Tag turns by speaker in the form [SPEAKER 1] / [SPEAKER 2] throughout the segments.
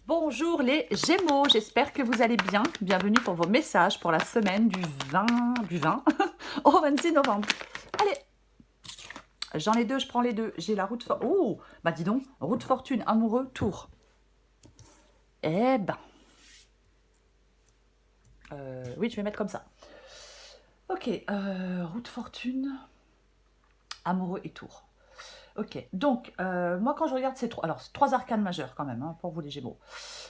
[SPEAKER 1] Bonjour les Gémeaux, j'espère que vous allez bien. Bienvenue pour vos messages pour la semaine du 20 au 26 novembre. Allez, j'en ai deux, je prends les deux. J'ai la route... Oh, bah dis donc, route fortune, amoureux, tour. Eh ben... oui, je vais mettre comme ça. Ok, route fortune, amoureux et tour. Ok, donc, moi quand je regarde ces trois... Alors, c'est trois arcanes majeures quand même, hein, pour vous les Gémeaux.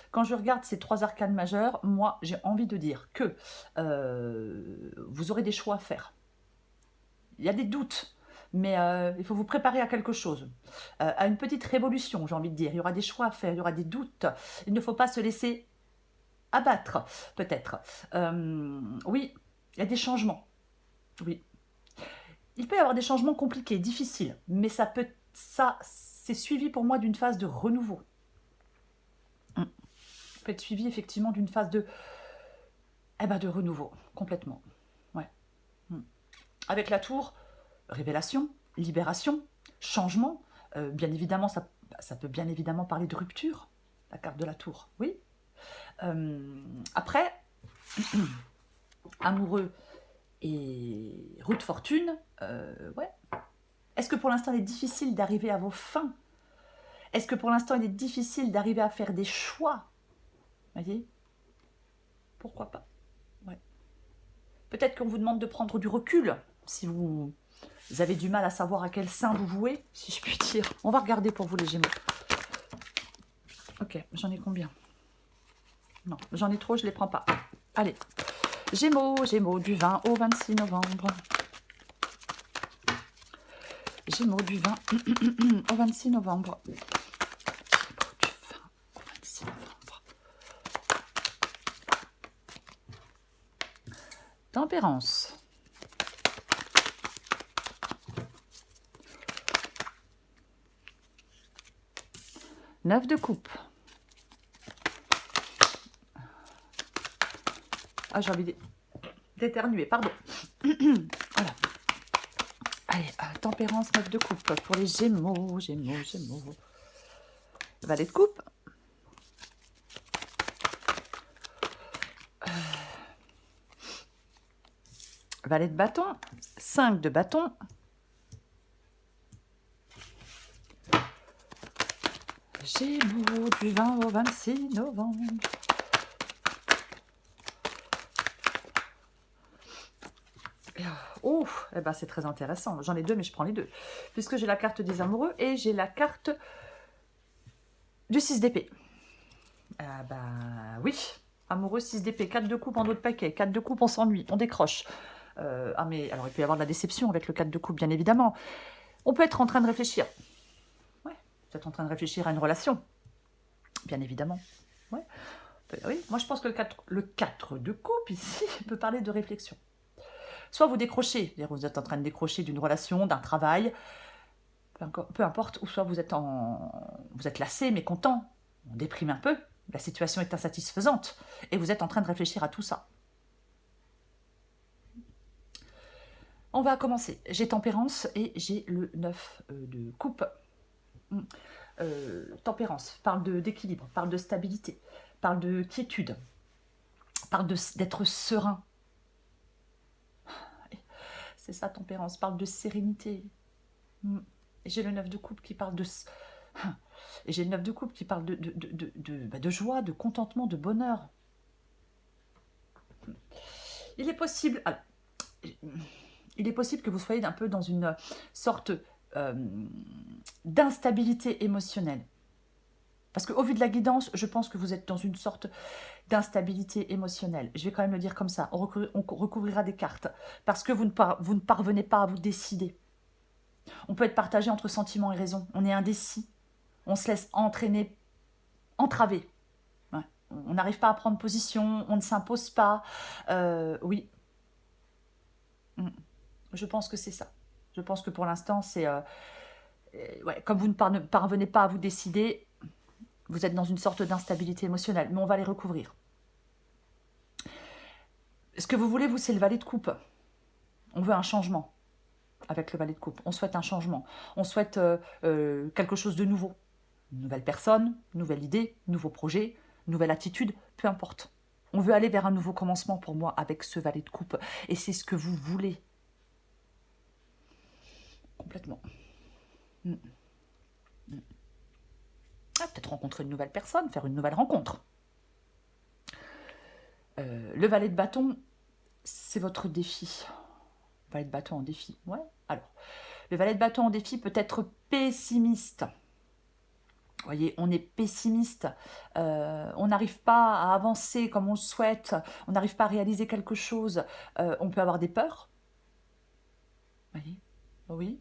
[SPEAKER 1] Quand je regarde ces trois arcanes majeures, moi, j'ai envie de dire que vous aurez des choix à faire. Il y a des doutes, mais il faut vous préparer à quelque chose, à une petite révolution, j'ai envie de dire. Il y aura des choix à faire, il y aura des doutes. Il ne faut pas se laisser abattre, peut-être. Oui, il y a des changements. Oui. Il peut y avoir des changements compliqués, difficiles, mais ça, c'est suivi pour moi d'une phase de renouveau. Ça peut être suivi effectivement d'une phase de renouveau, complètement. Ouais. Avec la tour, révélation, libération, changement. Bien évidemment, ça peut bien évidemment parler de rupture, la carte de la tour, oui. Après, amoureux et route fortune, ouais. Est-ce que pour l'instant il est difficile d'arriver à vos fins? Est-ce que pour l'instant il est difficile d'arriver à faire des choix? Voyez? Pourquoi pas? Ouais. Peut-être qu'on vous demande de prendre du recul, si vous avez du mal à savoir à quel sein vous vouez, si je puis dire. On va regarder pour vous les Gémeaux. Ok, j'en ai combien? Non, j'en ai trop, je ne les prends pas. Allez, Gémeaux, Gémeaux, du 20 au 26 novembre. Gémeaux du 20 au 26 novembre. Gémeaux du 20 au 26 novembre. Tempérance. Neuf de coupe. Ah, j'ai envie d'éternuer, pardon. Voilà. Allez, tempérance, 9 de coupe pour les Gémeaux, Gémeaux, Gémeaux. Valet de coupe. Valet de bâton. 5 de bâton. Gémeaux du 20 au 26 novembre. Oh, eh ben c'est très intéressant. J'en ai deux, mais je prends les deux. Puisque j'ai la carte des amoureux et j'ai la carte du 6 d'épée. Ah bah oui, amoureux 6 d'épée, 4 de coupe en dos de paquet, 4 de coupe on s'ennuie, on décroche. Ah mais alors il peut y avoir de la déception avec le 4 de coupe bien évidemment. On peut être en train de réfléchir. Ouais, vous êtes en train de réfléchir à une relation. Bien évidemment. Ouais. Oui, moi je pense que le 4 de coupe ici peut parler de réflexion. Soit vous décrochez, vous êtes en train de décrocher d'une relation, d'un travail, peu importe, ou soit vous êtes lassé, mais content, on déprime un peu, la situation est insatisfaisante, et vous êtes en train de réfléchir à tout ça. On va commencer. J'ai tempérance et j'ai le 9 de coupe. Tempérance parle d'équilibre, parle de stabilité, parle de quiétude, parle d'être serein. C'est ça, tempérance, parle de sérénité. Et j'ai le 9 de coupe qui parle de... Et j'ai le 9 de coupe qui parle de joie, de contentement, de bonheur. Il est possible... Alors, il est possible que vous soyez un peu dans une sorte d'instabilité émotionnelle. Parce qu'au vu de la guidance, je pense que vous êtes dans une sorte d'instabilité émotionnelle. Je vais quand même le dire comme ça. On recouvrira des cartes. Parce que vous ne parvenez pas à vous décider. On peut être partagé entre sentiments et raison. On est indécis. On se laisse entraîner, entraver. Ouais. On n'arrive pas à prendre position. On ne s'impose pas. Oui. Je pense que c'est ça. Je pense que pour l'instant, c'est... ouais, comme vous ne parvenez pas à vous décider, vous êtes dans une sorte d'instabilité émotionnelle. Mais on va les recouvrir. Ce que vous voulez, vous, c'est le valet de coupe. On veut un changement avec le valet de coupe. On souhaite un changement. On souhaite quelque chose de nouveau. Une nouvelle personne, nouvelle idée, nouveau projet, nouvelle attitude, peu importe. On veut aller vers un nouveau commencement pour moi avec ce valet de coupe. Et c'est ce que vous voulez. Complètement. Mm. Ah, peut-être rencontrer une nouvelle personne, faire une nouvelle rencontre. Le valet de bâton, c'est votre défi. Valet de bâton en défi, ouais. Alors, le valet de bâton en défi peut être pessimiste. Vous voyez, on est pessimiste, on n'arrive pas à avancer comme on le souhaite, on n'arrive pas à réaliser quelque chose, on peut avoir des peurs. Vous voyez, oui.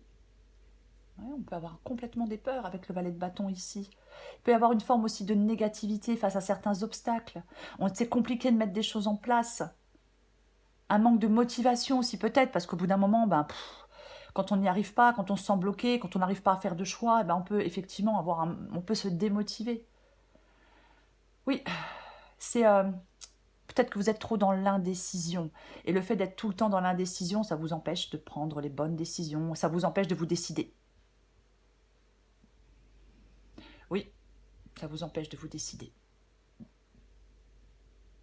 [SPEAKER 1] Ouais, on peut avoir complètement des peurs avec le valet de bâton ici. Il peut y avoir une forme aussi de négativité face à certains obstacles. C'est compliqué de mettre des choses en place. Un manque de motivation aussi peut-être, parce qu'au bout d'un moment, quand on n'y arrive pas, quand on se sent bloqué, quand on n'arrive pas à faire de choix, on peut effectivement on peut se démotiver. Oui, c'est peut-être que vous êtes trop dans l'indécision. Et le fait d'être tout le temps dans l'indécision, ça vous empêche de prendre les bonnes décisions, ça vous empêche de vous décider. Oui, ça vous empêche de vous décider.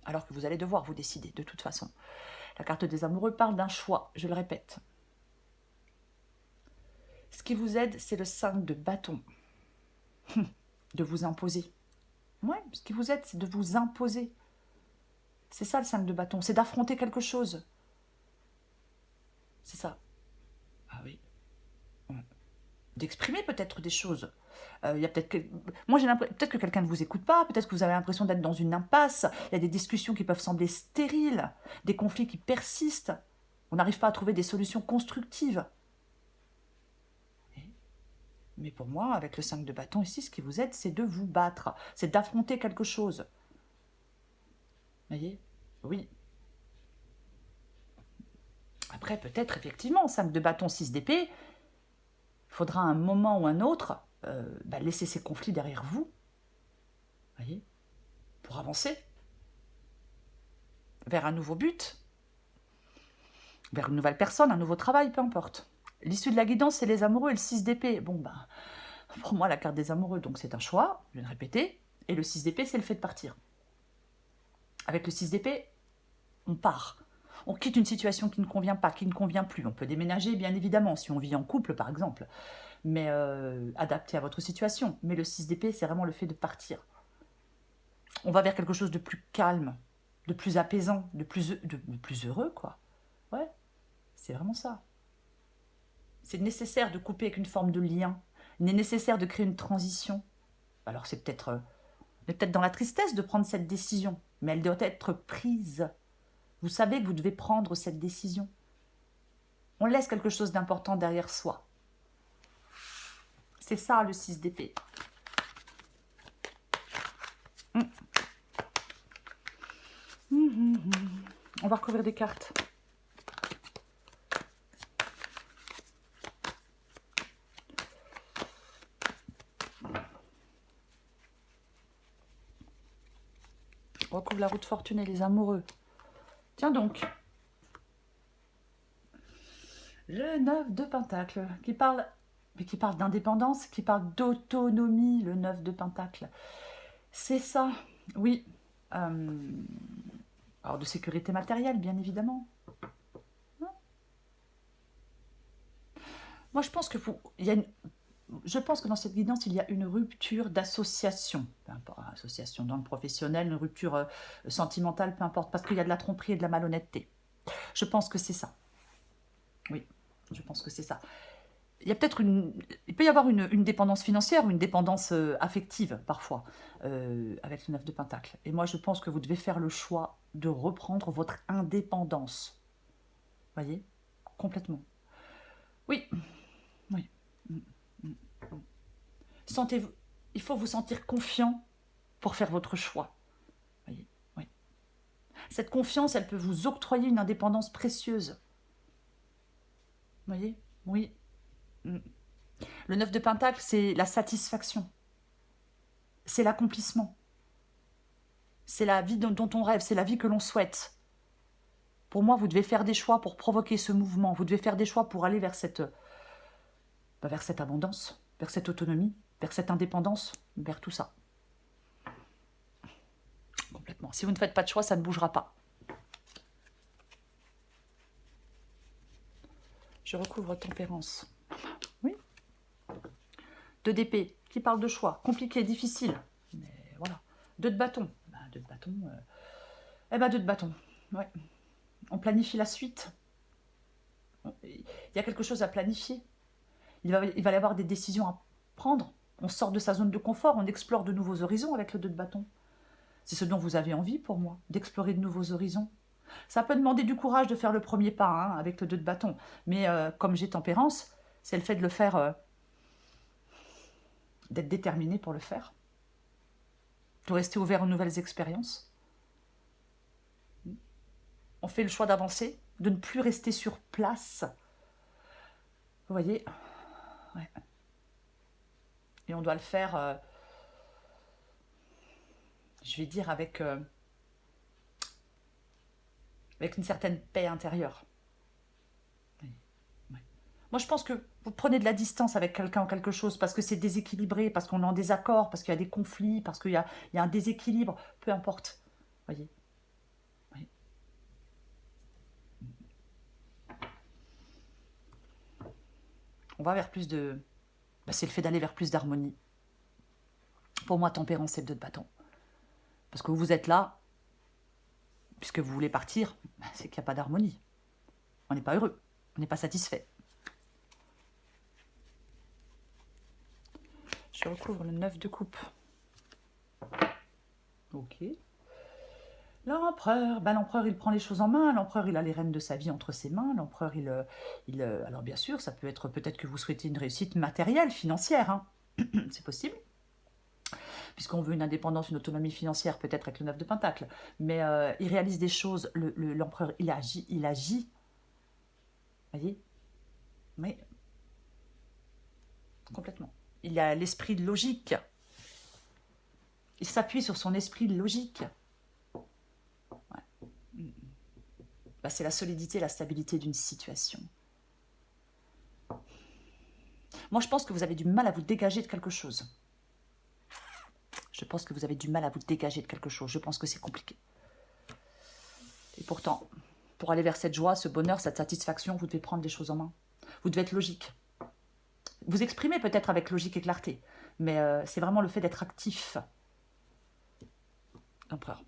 [SPEAKER 1] Alors que vous allez devoir vous décider, de toute façon. La carte des amoureux parle d'un choix, je le répète. Ce qui vous aide, c'est le 5 de bâton. De vous imposer. Ouais, ce qui vous aide, c'est de vous imposer. C'est ça le 5 de bâton, c'est d'affronter quelque chose. C'est ça. Ah oui. D'exprimer peut-être des choses. Il y a peut-être que... Moi, j'ai l'impression peut-être que quelqu'un ne vous écoute pas, peut-être que vous avez l'impression d'être dans une impasse, il y a des discussions qui peuvent sembler stériles, des conflits qui persistent, on n'arrive pas à trouver des solutions constructives. Mais pour moi, avec le 5 de bâton ici, ce qui vous aide, c'est de vous battre, c'est d'affronter quelque chose. Vous voyez? Oui. Après, peut-être, effectivement, 5 de bâton, 6 d'épée, il faudra un moment ou un autre laisser ces conflits derrière vous, voyez, pour avancer vers un nouveau but, vers une nouvelle personne, un nouveau travail, peu importe. L'issue de la guidance, c'est les amoureux et le 6 d'épée. Bon, pour moi, la carte des amoureux, donc c'est un choix, je vais le répéter, et le 6 d'épée, c'est le fait de partir. Avec le 6 d'épée, on part. On quitte une situation qui ne convient pas, qui ne convient plus. On peut déménager, bien évidemment, si on vit en couple, par exemple, mais adapté à votre situation. Mais le 6 d'épée, c'est vraiment le fait de partir. On va vers quelque chose de plus calme, de plus apaisant, de plus heureux, quoi. Ouais, c'est vraiment ça. C'est nécessaire de couper avec une forme de lien. Il est nécessaire de créer une transition. Alors c'est peut-être dans la tristesse de prendre cette décision, mais elle doit être prise. Vous savez que vous devez prendre cette décision. On laisse quelque chose d'important derrière soi. C'est ça le 6 d'épée. On va recouvrir des cartes. On recouvre la roue de fortune et les amoureux. Tiens donc. Le 9 de Pentacle, qui parle d'indépendance, qui parle d'autonomie, le 9 de Pentacle. C'est ça, oui. Alors de sécurité matérielle, bien évidemment. Moi, je pense que je pense que dans cette guidance, il y a une rupture d'association. Peu importe, association dans le professionnel, une rupture sentimentale, peu importe, parce qu'il y a de la tromperie et de la malhonnêteté. Je pense que c'est ça. Oui, je pense que c'est ça. Il peut y avoir une dépendance financière ou une dépendance affective, parfois, avec le 9 de Pentacle. Et moi, je pense que vous devez faire le choix de reprendre votre indépendance. Vous voyez? Complètement. Oui. Oui. Sentez-vous, il faut vous sentir confiant pour faire votre choix. Voyez, oui. Cette confiance, elle peut vous octroyer une indépendance précieuse. Vous voyez? Oui. Le 9 de Pentacle, c'est la satisfaction. C'est l'accomplissement. C'est la vie dont on rêve, c'est la vie que l'on souhaite. Pour moi, vous devez faire des choix pour provoquer ce mouvement. Vous devez faire des choix pour aller vers cette abondance, vers cette autonomie. vers cette indépendance, vers tout ça. Complètement. Si vous ne faites pas de choix, ça ne bougera pas. Je recouvre tempérance. Oui. 2 d'épée, qui parle de choix. Compliqué, difficile. Mais voilà. 2 de bâton. 2 de bâton. 2 de bâton. Ouais. On planifie la suite. Il y a quelque chose à planifier. Il va y avoir des décisions à prendre. On sort de sa zone de confort, on explore de nouveaux horizons avec le 2 de bâton. C'est ce dont vous avez envie pour moi, d'explorer de nouveaux horizons. Ça peut demander du courage de faire le premier pas hein, avec le 2 de bâton. Mais comme j'ai tempérance, c'est le fait de le faire, d'être déterminé pour le faire. De rester ouvert aux nouvelles expériences. On fait le choix d'avancer, de ne plus rester sur place. Vous voyez? Ouais. Et on doit le faire, je vais dire, avec une certaine paix intérieure. Oui. Ouais. Moi, je pense que vous prenez de la distance avec quelqu'un ou quelque chose parce que c'est déséquilibré, parce qu'on est en désaccord, parce qu'il y a des conflits, parce qu'il y a un déséquilibre, peu importe. Vous voyez? Oui. On va vers plus de... c'est le fait d'aller vers plus d'harmonie. Pour moi, tempérance, c'est le 2 de bâton. Parce que vous êtes là, puisque vous voulez partir, c'est qu'il n'y a pas d'harmonie. On n'est pas heureux, on n'est pas satisfait. Je recouvre le 9 de coupe. Ok. L'empereur, l'empereur il prend les choses en main, l'empereur il a les rênes de sa vie entre ses mains, l'empereur alors bien sûr, ça peut être peut-être que vous souhaitez une réussite matérielle, financière, hein. C'est possible. Puisqu'on veut une indépendance, une autonomie financière, peut-être avec le 9 de Pentacle. Mais il réalise des choses, l'empereur, il agit. Voyez? Mais complètement. Il a l'esprit de logique. Il s'appuie sur son esprit de logique. Ouais. C'est la solidité, la stabilité d'une situation. Moi, je pense que vous avez du mal à vous dégager de quelque chose. Je pense que vous avez du mal à vous dégager de quelque chose. Je pense que c'est compliqué. Et pourtant, pour aller vers cette joie, ce bonheur, cette satisfaction, vous devez prendre les choses en main. Vous devez être logique. Vous exprimez peut-être avec logique et clarté, mais c'est vraiment le fait d'être actif. L'empereur.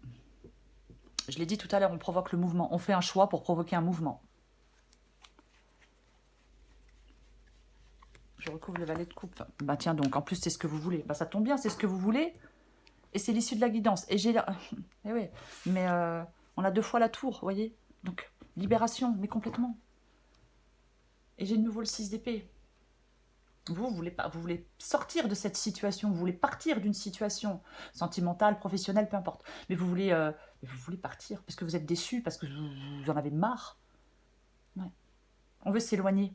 [SPEAKER 1] Je l'ai dit tout à l'heure, on provoque le mouvement. On fait un choix pour provoquer un mouvement. Je recouvre le valet de coupe. Tiens donc, en plus c'est ce que vous voulez. Ça tombe bien, c'est ce que vous voulez. Et c'est l'issue de la guidance. Et j'ai... Eh oui, mais on a 2 fois la tour, vous voyez. Donc, libération, mais complètement. Et j'ai de nouveau le 6 d'épée. Vous voulez sortir de cette situation, vous voulez partir d'une situation sentimentale, professionnelle, peu importe. Mais vous voulez partir parce que vous êtes déçu, parce que vous en avez marre. Ouais. On veut s'éloigner.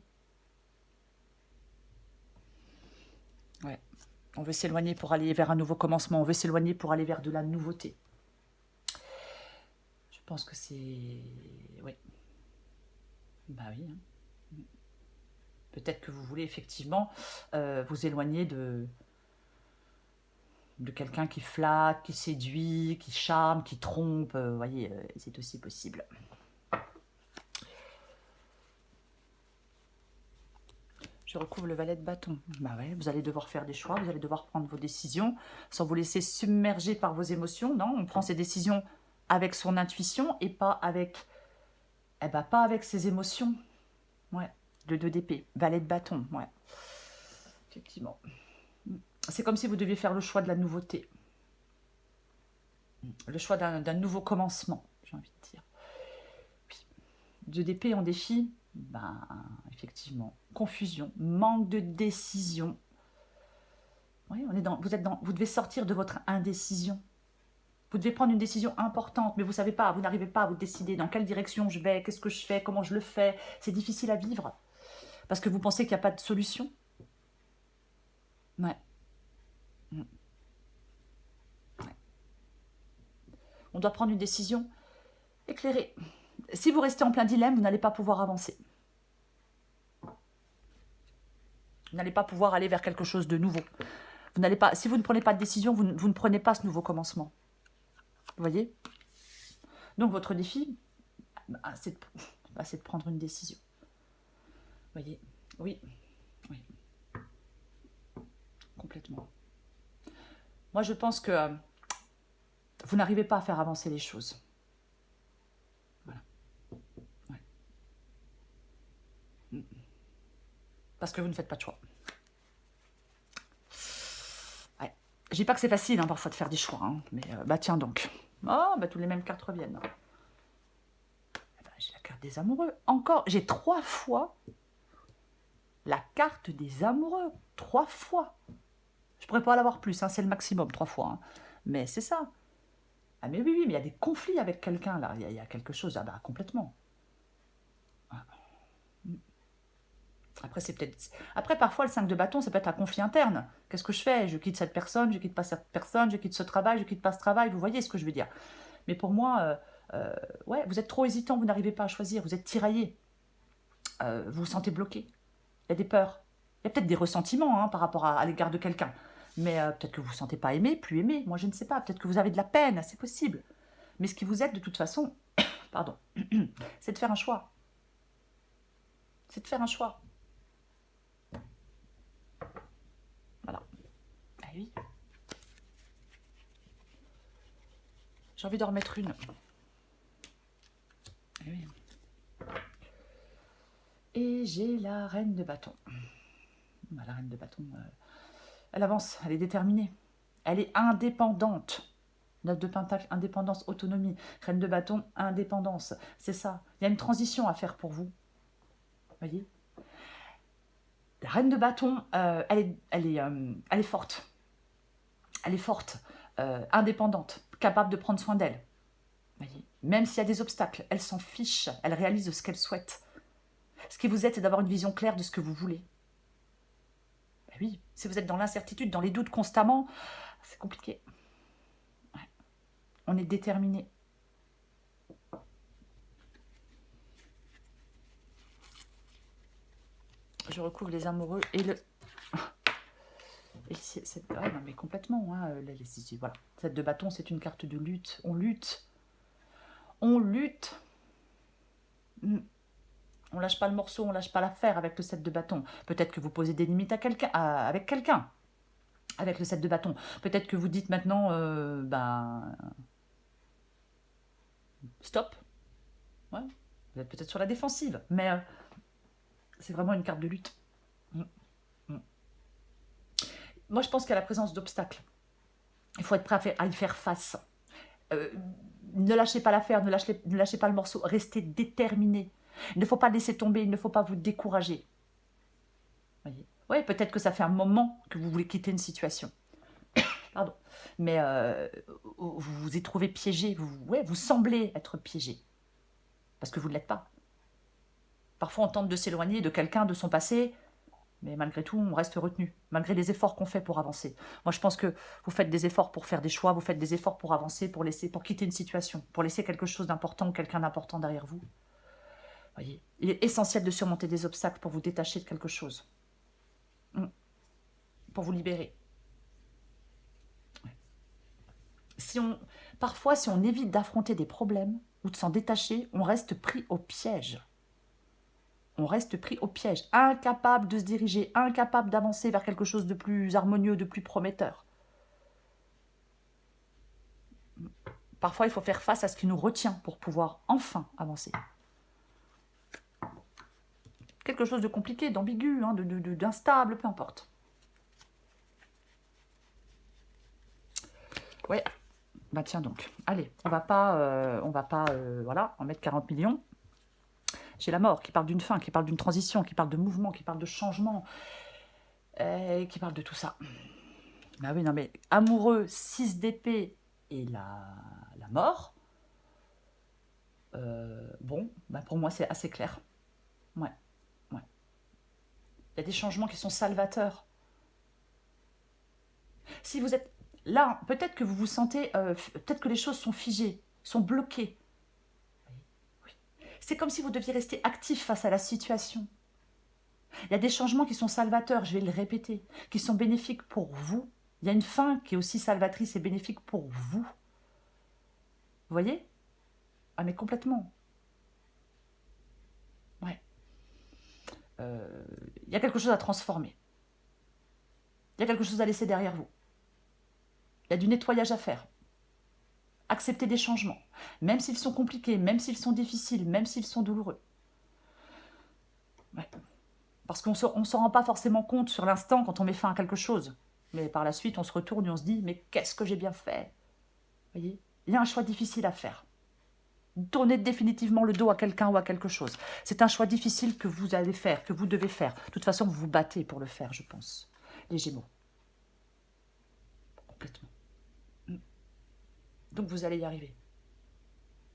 [SPEAKER 1] Ouais. On veut s'éloigner pour aller vers un nouveau commencement. On veut s'éloigner pour aller vers de la nouveauté. Je pense que c'est... Oui. Oui. Hein. Peut-être que vous voulez effectivement vous éloigner de quelqu'un qui flatte, qui séduit, qui charme, qui trompe. Vous voyez, c'est aussi possible. Je recouvre le valet de bâton. Ouais, vous allez devoir faire des choix, vous allez devoir prendre vos décisions sans vous laisser submerger par vos émotions. Non, on prend ses décisions avec son intuition et pas avec ses émotions. Ouais. Le 2 d'épée, valet de bâton, ouais. Effectivement. C'est comme si vous deviez faire le choix de la nouveauté. Le choix d'un nouveau commencement, j'ai envie de dire. Puis, 2 d'épée en défi, effectivement, confusion, manque de décision. Oui, vous devez sortir de votre indécision. Vous devez prendre une décision importante, mais vous ne savez pas, vous n'arrivez pas à vous décider dans quelle direction je vais, qu'est-ce que je fais, comment je le fais. C'est difficile à vivre. Parce que vous pensez qu'il n'y a pas de solution. Ouais. Ouais. On doit prendre une décision éclairée. Si vous restez en plein dilemme, vous n'allez pas pouvoir avancer. Vous n'allez pas pouvoir aller vers quelque chose de nouveau. Vous n'allez pas, si vous ne prenez pas de décision, vous ne prenez pas ce nouveau commencement. Vous voyez? Donc votre défi, c'est de prendre une décision. Vous voyez? Oui, oui, complètement. Moi, je pense que vous n'arrivez pas à faire avancer les choses. Voilà. Ouais. Parce que vous ne faites pas de choix. Ouais. Je dis pas que c'est facile, hein, parfois, de faire des choix. Hein, mais bah tiens donc. Oh, bah tous les mêmes cartes reviennent. Bah, j'ai la carte des amoureux. Encore, j'ai 3 fois la carte des amoureux. 3 fois. Je pourrais pas l'avoir plus, hein, c'est le maximum, 3 fois. Hein. Mais c'est ça. Ah mais oui, mais il y a des conflits avec quelqu'un, là. Il y a quelque chose, ah bah complètement. Après, c'est peut-être... Après, parfois, le 5 de bâton, ça peut être un conflit interne. Qu'est-ce que je fais? Je quitte cette personne, je quitte pas cette personne, je quitte ce travail, je quitte pas ce travail. Vous voyez ce que je veux dire? Mais pour moi, ouais, vous êtes trop hésitant, vous n'arrivez pas à choisir, vous êtes tiraillé. Vous vous sentez bloqué. Il y a des peurs. Il y a peut-être des ressentiments hein, par rapport à l'égard de quelqu'un. Mais peut-être que vous ne vous sentez pas aimé, plus aimé. Moi, je ne sais pas. Peut-être que vous avez de la peine, c'est possible. Mais ce qui vous aide, de toute façon, pardon, c'est de faire un choix. C'est de faire un choix. Voilà. Ah oui. J'ai envie d'en remettre une. Ah oui. Et j'ai la reine de bâton. La reine de bâton, elle avance, elle est déterminée. Elle est indépendante. 9 de pentacle, indépendance, autonomie. Reine de bâton, indépendance. C'est ça. Il y a une transition à faire pour vous. Voyez? La reine de bâton, elle est forte. Elle est forte, indépendante, capable de prendre soin d'elle. Voyez? Même s'il y a des obstacles, elle s'en fiche. Elle réalise ce qu'elle souhaite. Ce qui vous aide, c'est d'avoir une vision claire de ce que vous voulez. Ben oui, si vous êtes dans l'incertitude, dans les doutes constamment, c'est compliqué. Ouais. On est déterminé. Je recouvre les amoureux et le... Et ouais, non, mais complètement. Hein, voilà. Cette de bâton, c'est une carte de lutte. On lutte. On lutte. On lâche pas le morceau, on lâche pas l'affaire avec le 7 de bâton. Peut-être que vous posez des limites à avec quelqu'un. Avec le 7 de bâton. Peut-être que vous dites maintenant, stop. Ouais. Vous êtes peut-être sur la défensive. Mais c'est vraiment une carte de lutte. Moi, je pense qu'il y a la présence d'obstacles. Il faut être prêt à y faire face. Ne lâchez pas l'affaire, ne lâchez pas le morceau. Restez déterminé. Il ne faut pas laisser tomber, il ne faut pas vous décourager. Voyez. Oui, peut-être que ça fait un moment que vous voulez quitter une situation. Pardon. Mais vous vous y trouvez piégé. Vous semblez être piégé. Parce que vous ne l'êtes pas. Parfois, on tente de s'éloigner de quelqu'un, de son passé. Mais malgré tout, on reste retenu, malgré les efforts qu'on fait pour avancer. Moi, je pense que vous faites des efforts pour faire des choix, vous faites des efforts pour avancer, pour quitter une situation, pour laisser quelque chose d'important ou quelqu'un d'important derrière vous. Voyez, il est essentiel de surmonter des obstacles pour vous détacher de quelque chose. Pour vous libérer. Parfois, si on évite d'affronter des problèmes ou de s'en détacher, on reste pris au piège. On reste pris au piège, incapable de se diriger, incapable d'avancer vers quelque chose de plus harmonieux, de plus prometteur. Parfois, il faut faire face à ce qui nous retient pour pouvoir enfin avancer. Quelque chose de compliqué, d'ambigu, hein, d'instable, peu importe. Ouais, bah tiens donc. Allez, on va pas voilà, en mettre 40 millions. J'ai la mort qui parle d'une fin, qui parle d'une transition, qui parle de mouvement, qui parle de changement, qui parle de tout ça. Ah oui, non mais amoureux, 6 d'épée et la mort. Bon, bah pour moi c'est assez clair. Ouais. Il y a des changements qui sont salvateurs. Si vous êtes là, peut-être que vous vous sentez, peut-être que les choses sont figées, sont bloquées. Oui. C'est comme si vous deviez rester actif face à la situation. Il y a des changements qui sont salvateurs, je vais le répéter, qui sont bénéfiques pour vous Il y a une fin qui est aussi salvatrice et bénéfique pour vous. Vous voyez? Ah mais complètement. Ouais. Il y a quelque chose à transformer. Il y a quelque chose à laisser derrière vous. Il y a du nettoyage à faire. Accepter des changements, même s'ils sont compliqués, même s'ils sont difficiles, même s'ils sont douloureux. Ouais. Parce qu'on ne s'en rend pas forcément compte sur l'instant quand on met fin à quelque chose. Mais par la suite, on se retourne et on se dit « Mais qu'est-ce que j'ai bien fait ?» Vous voyez? Il y a un choix difficile à faire. Tournez définitivement le dos à quelqu'un ou à quelque chose. C'est un choix difficile que vous allez faire, que vous devez faire. De toute façon, vous vous battez pour le faire, je pense. Les Gémeaux. Complètement. Donc vous allez y arriver.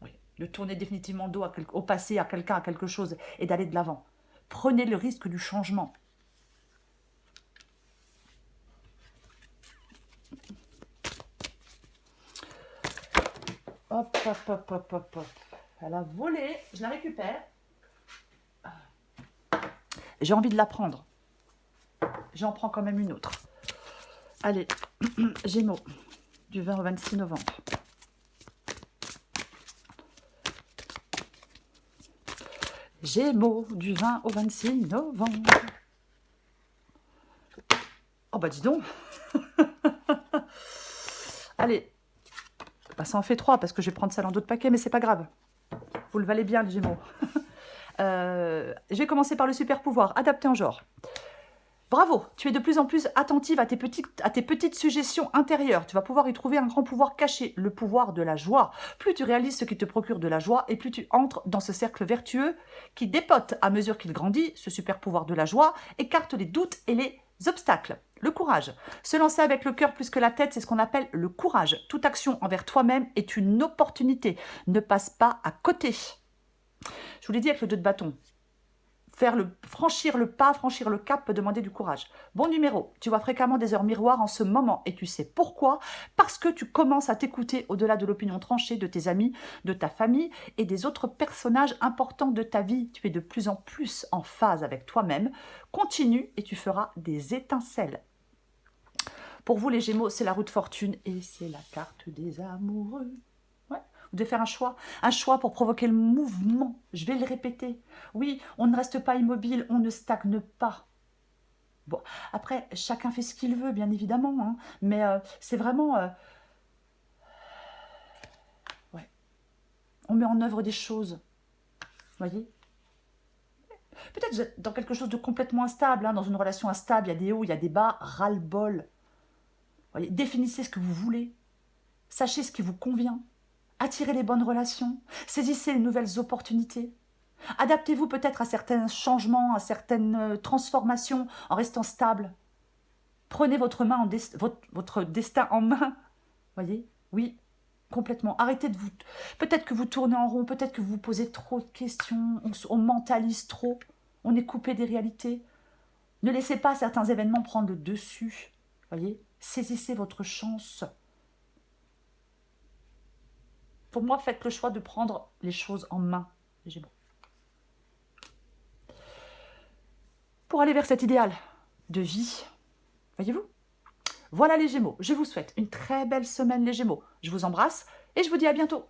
[SPEAKER 1] Oui. De tourner définitivement le dos au passé, à quelqu'un, à quelque chose, et d'aller de l'avant. Prenez le risque du changement. Hop, hop, hop, hop, hop, hop. Elle a volé, je la récupère. J'ai envie de la prendre. J'en prends quand même une autre. Allez, Gémeaux, du 20 au 26 novembre. Gémeaux, du 20 au 26 novembre. Oh bah dis donc. Allez, bah, ça en fait 3 parce que je vais prendre ça dans d'autres paquets, mais c'est pas grave. Vous le valez bien, les Gémeaux. Je vais commencer par le super pouvoir, adapté en genre. Bravo, tu es de plus en plus attentive à tes petites suggestions intérieures. Tu vas pouvoir y trouver un grand pouvoir caché, le pouvoir de la joie. Plus tu réalises ce qui te procure de la joie et plus tu entres dans ce cercle vertueux qui dépote à mesure qu'il grandit. Ce super pouvoir de la joie écarte les doutes et les obstacles. Le courage. Se lancer avec le cœur plus que la tête, c'est ce qu'on appelle le courage. Toute action envers toi-même est une opportunité. Ne passe pas à côté. Je vous l'ai dit avec le 2 de bâton. Franchir le pas, franchir le cap peut demander du courage. Bon numéro, tu vois fréquemment des heures miroirs en ce moment et tu sais pourquoi? Parce que tu commences à t'écouter au-delà de l'opinion tranchée de tes amis, de ta famille et des autres personnages importants de ta vie. Tu es de plus en plus en phase avec toi-même. Continue et tu feras des étincelles. Pour vous les Gémeaux, c'est la roue de fortune et c'est la carte des amoureux. Vous devez faire un choix pour provoquer le mouvement. Je vais le répéter. Oui, on ne reste pas immobile, on ne stagne pas. Bon, après, chacun fait ce qu'il veut, bien évidemment, hein, mais c'est vraiment... ouais. On met en œuvre des choses, voyez. Peut-être vous êtes dans quelque chose de complètement instable, hein, dans une relation instable, il y a des hauts, il y a des bas, ras-le-bol. Voyez, définissez ce que vous voulez, sachez ce qui vous convient. Attirez les bonnes relations, saisissez les nouvelles opportunités. Adaptez-vous peut-être à certains changements, à certaines transformations en restant stable. Prenez votre destin en main. Voyez? Oui, complètement. Arrêtez de vous... Peut-être que vous tournez en rond, peut-être que vous vous posez trop de questions, on mentalise trop, on est coupé des réalités. Ne laissez pas certains événements prendre le dessus. Voyez? Saisissez votre chance. Pour moi, faites le choix de prendre les choses en main, les Gémeaux. Pour aller vers cet idéal de vie, voyez-vous? Voilà les Gémeaux, je vous souhaite une très belle semaine les Gémeaux. Je vous embrasse et je vous dis à bientôt.